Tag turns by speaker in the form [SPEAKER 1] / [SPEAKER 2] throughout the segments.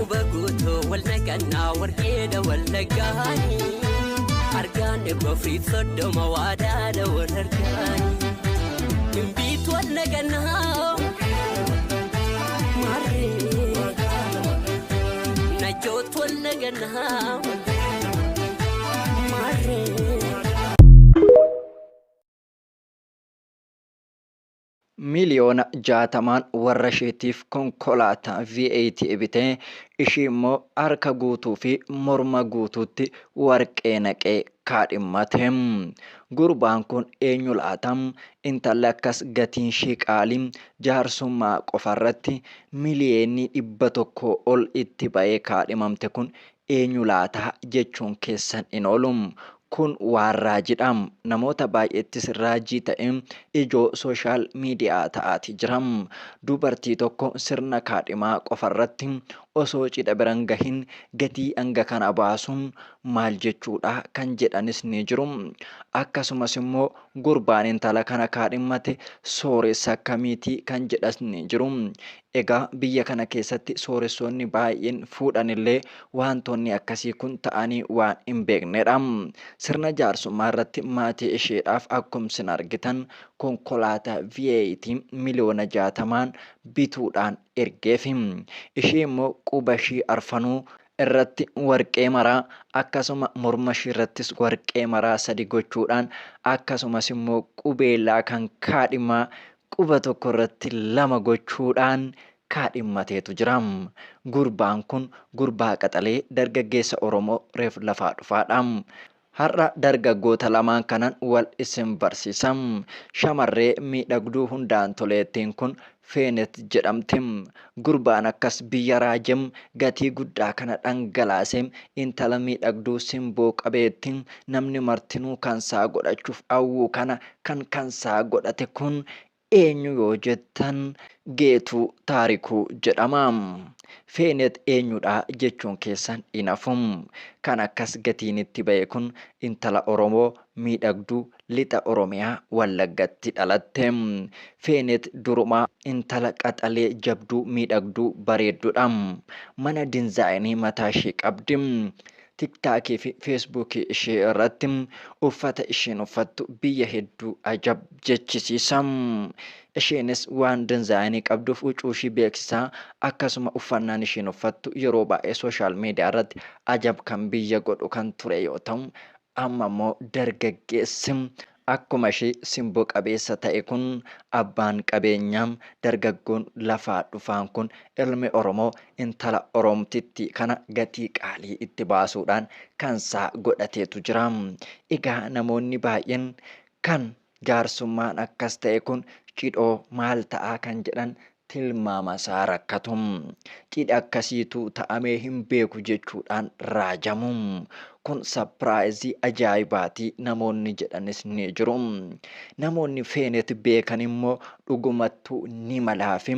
[SPEAKER 1] quba guutuu wal naqannaa warqeedha wal laggaani argaan eebbafriif soddoma waadaadha wal argaani himbiitu wal naqannaa marree najjootu wal naqannaa marree.
[SPEAKER 2] Miliyoona 60 warra isheetiif konkolaataa V8 bitee ishii immoo harka guutuu fi morma guutuutti warqee naqee kaadhimmate. Gurbaan kun eenyu laatam? Intalli akkas gatiin ishii qaalii jaarsummaa qofarratti miliyoonii 100 ol itti ba'ee kaadhimamte kun eenyu laataa jechuun keessan hin oolu. Kun waan raajiidhaam namoota baay'eettis raajii ta'e ijoo sooshaal miidiyaa ta'aati jiram. Dubartii tokko sirna kaadhimaa qofarratti osoo cidha biran gahin gatii hanga kana baasuun maal jechuudha kan jedhanis ni jiru. Akkasumas immoo gurbaan intala kana kaadhimmate sooressa akkamiitii kan jedhas ni jiru. Egaa biyya kana keessatti sooressoonni baay'een fuudhanillee wantoonni akkasii kun ta'anii waan hin beeknedha. Sirna jaarsummaa irratti maatii isheedhaaf akkumsin argitan konkolaataa V8 miliyoona 60 bituudhaan ergeef. Ishee immoo quba ishii arfanuu irratti warqee maraa akkasuma morma ishii irrattis warqee maraa 3 gochuudhaan akkasumas immoo qubeellaa kan kaadhimaa quba tokko irratti 2 gochuudhaan kaadhimmateetu jira. Gurbaan kun gurbaa qaxalee dargaggeessa Oromoo reef lafaa dhufaadha. Har'a dargaggoota lamaan kanan wal isin barsiisam. Shamarree miidhagduu hundaan toleettiin kun Feenet jedhamti. Gurbaan akkas biyya raajem gatii guddaa kana dhangalaasee intala miidhagduu simboo qabeetti namni martinuu kansaa godhachuuf hawwuu kana kan kansaa godhate kun eenyu yoo jettan Geetuu Taarikuu jedhama. Feenet eenyudha jechuun keessan hin hafum. Kan akkas gatiin itti ba'e kun intala Oromoo miidhagduu lixa Oromiyaa Wallaggatti dhalatte. Feenet durumaa intala qaxalee jabduu miidhagduu bareedduudha. Mana diizaayinii mataa ishee qabdi. TikTokii fi Feesbuukii ishee irratti uffata isheen uffattu biyya hedduu ajab jechisiisa. Isheenis waan diizaayinii qabduuf huccuu ishee beeksisaa akkasuma uffannaan isheen uffattu yeroo baay'ee sooshaal miidiyaa irratti ajab kan biyya godhu kan ture yoo ta'u, amma immoo dargaggeessi akkuma ishee simboo qabeessa ta'e kun abbaan qabeenyaa dargaggoon lafaa dhufaan kun ilmi Oromoo intala Oromtitti kana gatii qaalii itti baasuudhaan kansaa godhateetu jira. Egaa namoonni baay'een kan jaarsummaan akkas ta'e kun cidhoo maal ta'aa kan jedhan tilmaama isaa rakkatu. Cidha akkasiitu ta'amee hin beeku jechuudhaan raajamu. Kun sapiraayizii ajaa'ibaati namoonni jedhanis ni jiru. Namoonni Feenet beekan immoo dhugumattuu ni malaafi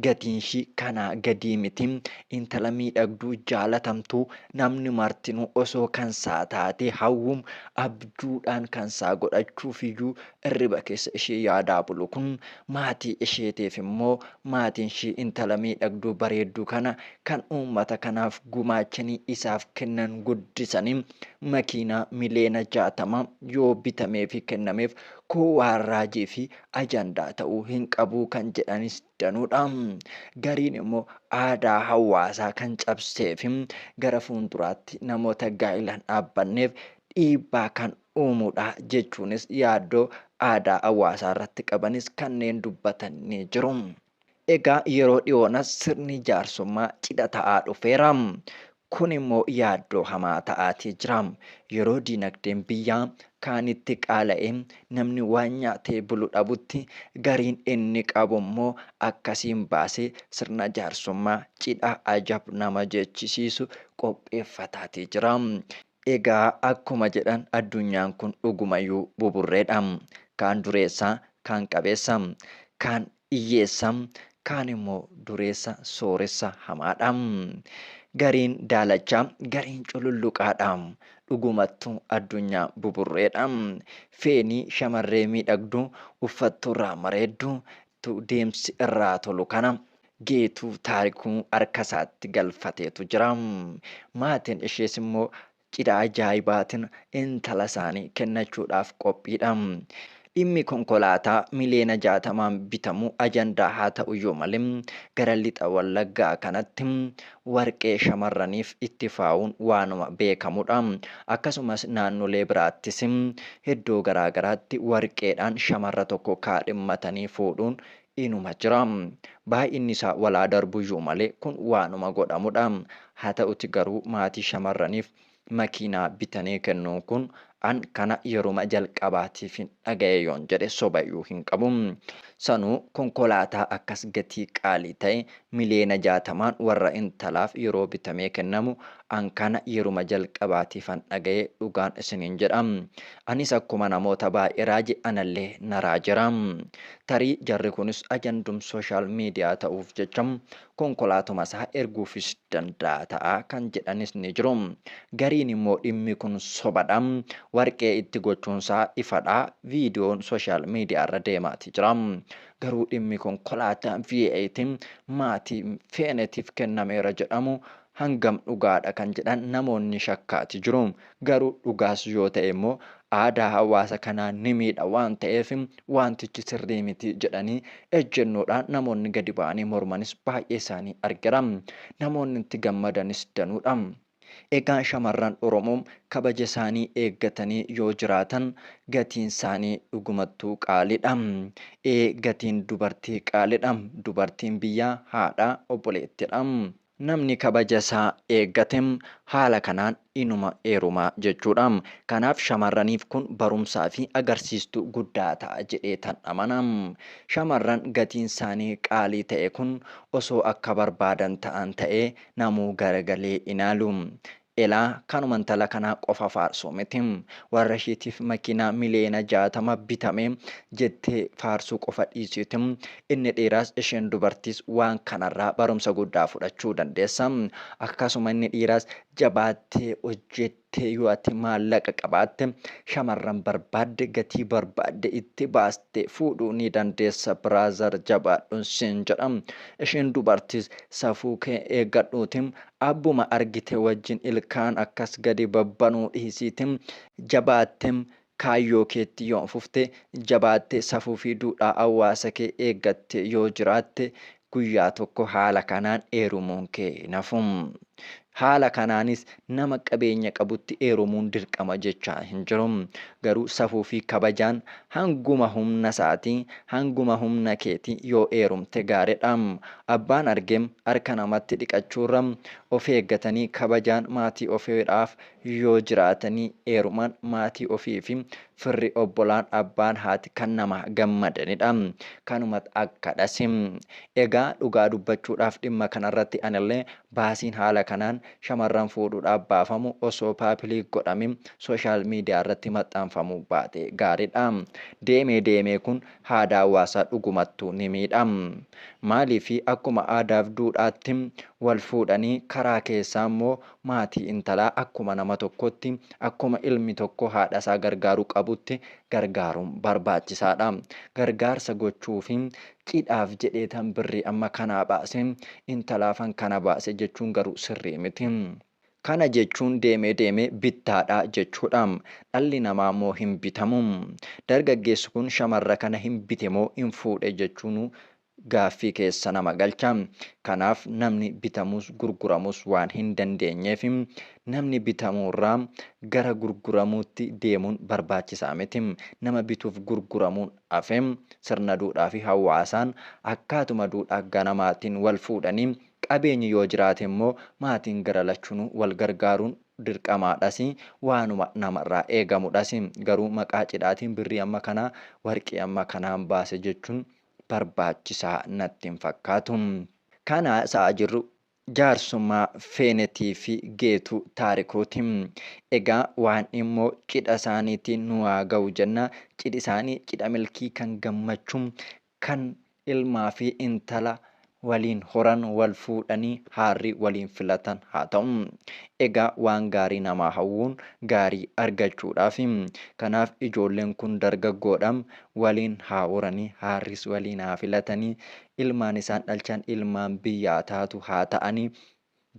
[SPEAKER 2] gatiin ishii kanaa gadii miti. Intala miidhagduu jaalatamtuu namni martinuu osoo kansaa taate hawwuun abjuudhaan kansaa godhachuuf iyyuu irriba keessa ishee yaadaa bulu kun maatii isheetiif immoo maatiin ishee intala miidhagduu bareedduu kana kan uummata kanaaf gumaachanii isaaf kennan guddisanii makiinaa miliyoona 60 yoo bitamee fi kennameef koo waan raajii fi ajandaa ta'uu hin qabu kan jedhanis danuudha. Gariin immoo aadaa hawaasaa kan cabsee fi gara fuulduraatti namoota gaa'ilaan dhaabbanneef dhiibbaa kan uumuudha jechuunis yaaddoo aadaa hawaasaa irratti qabanis kanneen dubbatan ni jiru. Egaa yeroo dhiyoonas sirni jaarsummaa cidha ta'aa dhufeera. Kun immoo yaaddoo hamaa ta'aatii jira. Yeroo dinagdeen biyyaa kaanitti qaala'ee namni waan nyaatee bulu dhabutti gariin inni qabu immoo akkasiin baasee sirna jaarsummaa cidha ajab nama jechisiisu qopheeffataatii jira. Egaa akkuma jedhan addunyaan kun dhugumayyuu buburreedha. Kaan dureessaa, kaan qabeessa, kaan hiyyeessa, kaan immoo dureessa sooressa hamaadha. Gariin daalachaa, gariin cululluqaadha. Dhugumattuu addunyaa buburreedha. Feenii shamarree miidhagduu uffattu irraa bareeddu deemsi irraa tolu kana Geetuu Taarikuu harka isaatti galfateetu jira. Maatiin ishees immoo cidha ajaa'ibaatiin intala isaanii kennachuudhaaf qophiidha. Dhimmi konkolaataa miliyoona 60 bitamu ajandaa haa ta'uyyuu malee gara lixa Wallaggaa kanatti warqee shamarraniif itti faa'uun waanuma beekamudha. Akkasumas naannolee biraattis iddoo garaagaraatti warqeedhaan shamarra tokko kaadhimmatanii fuudhuun inuma jira. Baay'inni isaa walaa darbuyyuu malee kun waanuma godhamudha. Haa ta'uti garuu maatii shamarraniif makiinaa bitanii kennuun kun an kana yeruma jalqabaatiif hin dhaga'e yoon jedhe sobayyuu hin qabu. Sanuu konkolaataa akkas gatii qaalii ta'e miliyoona 60 warra intalaaf yeroo bitamee kennamu an kana yeruma jalqabaatiifan dhaga'e dhugaan isiniin jedha. Anis akkuma namoota baay'ee raaje anallee naraa jira. Tarii jarri kunis ajandum sooshaal miidiyaa ta'uuf jecha konkolaatuma isaa erguufis danda'a ta'a kan jedhanis ni jiru. Gariin immoo dhimmi kun sobadha. Warqee itti gochuunsaa ifadha. Viidiyoon sooshaal miidiyaa irra deemaati jira. Garuu dhimmi konkolaataa V8 maatii feenetiif kennameera jedhamu hangam dhugaadha kan jedhan namoonni shakkaati jiru. Garuu dhugaas yoo ta'e immoo aadaa hawaasa kanaa ni miidha waan ta'eef wantichi sirrii miti jedhanii ejjennoodhaan namoonni gadi ba'anii mormanis baay'ee isaanii argira. Namoonni itti gammadanis danuudha. Egaa shamarran Oromoo kabaja isaanii eeggatanii yoo jiraatan gatiin isaanii dhugumattuu qaaliidha. Gatiin dubartii qaaliidha. Dubartiin biyyaa haadha obboleettidha. Namni kabaja isaa eeggate haala kanaan inuma heerumaa jechuudha. Kanaaf shamarraniif kun barumsaa fi agarsiistuu guddaa ta'a jedhee tan amana. Shamarran gatiin isaanii qaalii ta'e kun osoo akka barbaadan ta'an ta'ee namuu garagalee inaalu. Elaa kanuma intala kanaa qofa faarsuu miti. Warra isheetiif makiinaa miliyoona 60 bitame jettee faarsuu qofa dhiisiti. Inni dhiiraas isheen dubartiis waan kanarraa barumsa guddaa fudhachuu dandeessa. Akkasuma inni dhiiraas jabaattee hojjettee yoo ati maallaqa qabaatte shamarran barbaadde gatii barbaadde itti baaste fuudhuu ni dandeessa. Biraazar jabaadhuun siin jedha. Isheen dubartiis safuu kee eeggadhuuti. Abbuma argite wajjin ilkaan akkas gadi babbanuu dhiisiiti. Jabaattee kaayyoo keetti yoo fufte jabaattee safuu fi duudhaa hawaasa kee eeggatte yoo jiraatte guyyaa tokko haala kanaan heerumuun kee nafu. Haala kanaanis nama qabeenya qabutti heerumuun dirqama jechaa hin jiru. Garuu safuu fi kabajaan hanguma humna isaatii hanguma humna keetii yoo heerumte gaariidha. Abbaan argeem harka namatti dhiqachuurra of eeggatanii kabajaan maatii ofiidhaaf yoo jiraatanii heeruman maatii ofii fi firri obbolaan abbaan haati kan nama gammadanidha. Kanumatti akkadhas. Egaa dhugaa dubbachuudhaaf dhimma kanarratti anillee baasiin haala kanaan shamarran fuudhuudhaaf baafamu osoo paabilik godhamin sooshaal miidiyaa irratti maxxanfamuu baate gaariidha. Deemee kun aadaa hawaasaa dhugumattuu ni miidha. Maaliif akkuma aadaaf duudhaatti wal fuudhanii karaa keessaa immoo maatii intalaa akkuma nama tokkotti akkuma ilmi tokko haadha isaa gargaaruu qabutti gargaaruun barbaachisaadha. Gargaarsa gochuufi cidhaaf jedhee tan birrii amma kanaa baase intalaafan kana baase jechuun garuu sirrii miti. Kana jechuun deemee bittaadha jechuudha. Dhalli namaa immoo hin bitamu. Dargaggeessi kun shamarra kana hin bite moo hin fuudhe jechuun gaaffii keessa nama galcha. Kanaaf namni bitamus gurguramus waan hin dandeenyeef namni bitamurraa gara gurguramuutti deemuun barbaachisaa miti. Nama bituuf gurguramuun hafe sirna duudhaa fi hawaasaan akkaatuma duudhaa ganamaatiin wal fuudhanii qabeenyi yoo jiraate immoo maatiin gara lachuun wal gargaaruun dirqamaadhas waanuma namarraa eegamudhas. Garuu maqaa cidhaatiin birrii amma kanaa warqii amma kanaan baase jechuun barbaachisaa natti hin fakkaatu. Kana isaa jirru jaarsummaa feenetii fi geetuu taarikuuti. Egaa waan immoo cidha isaaniitiin nu haa ga'u jenna. Cidhi isaanii cidha milkii kan gammachuu kan ilmaa fi intala waliin horan wal fuudhanii haarri waliin filatan haa ta'u. Egaa waan gaarii namaa hawwuun gaarii argachuudhaaf kanaaf ijoolleen kun dargaggoodhaan waliin haa horanii haarris waliin haa filatanii ilmaan isaan dhalchan ilmaan biyyaa taatu haa ta'anii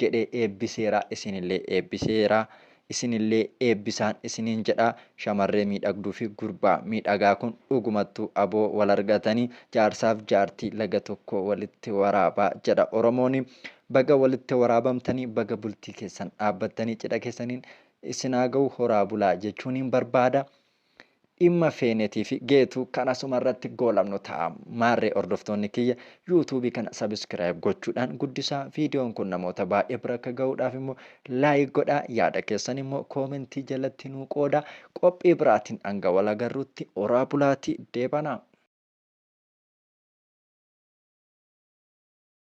[SPEAKER 2] jedhee eebbiseera isinillee eebbiseera. Isinillee eebbisaan isiniin jedha. Shamarree miidhagduu fi gurbaa miidhagaa kun dhugumattuu aboo wal argatanii jaarsaaf jaartii laga tokko walitti waraabaa jedha Oromoon. Baga walitti waraabamtanii baga bultii keessan dhaabbattanii cidha keessaniin isin haa ga'u horaa bulaa jechuun hin barbaada. Dhimma feenetii fi geetuu kan asumarratti goolabnu ta'a. Maarree hordoftoonni kiyya yuutuubii kana sabiskiraayib gochuudhaan guddisaa viidiyoon kun namoota baay'ee bira akka ga'uudhaaf immoo laayik godhaa. Yaada keessan immoo koomentii jalatti nuu qoodaa. Qophii biraatiin hanga wal agarruutti horaa bulaatii deebanaa.